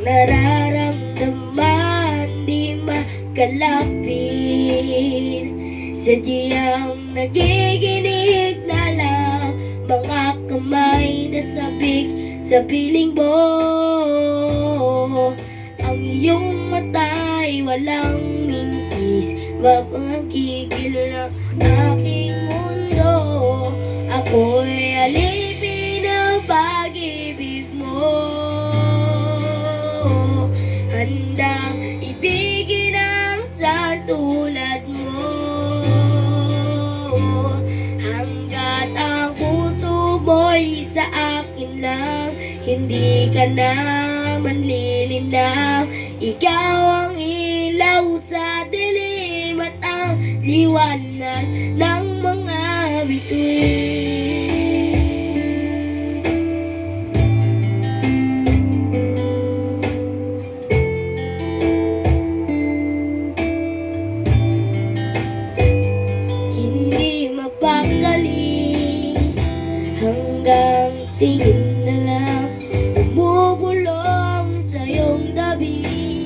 Nararamdaman di makalapit, sadyang nagiginig na lang mga kamay na sabik sa piling mo. Ang iyong mata'y walang mintis, mapangkikil ng aking mundo. Ako'y alipin ng pag-ibig mo, handang ibigin ang sa tulad mo. Hanggat ang puso mo'y sa akin lang, hindi ka na manlilinaw. Ikaw ang ilaw sa dilim at ang liwanag ng mga bituin. Hanggang tingin na lang bumubulong sa iyong dabi,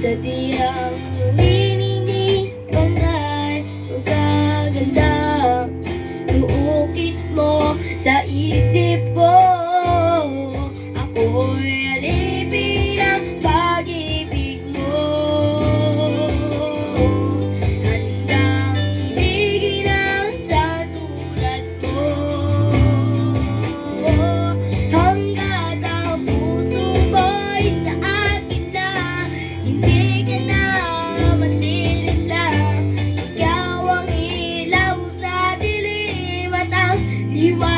sadyang humihingi panay ang kaganda. Nuukit mo sa isip ko, ako'y alipin ng pag-ibig mo. Handang ibigin ang sa tulad mo, hanggat ang puso mo'y sa akin na, hindi ka na manlilinaw. Ikaw ang ilaw sa dilim at ang liwanag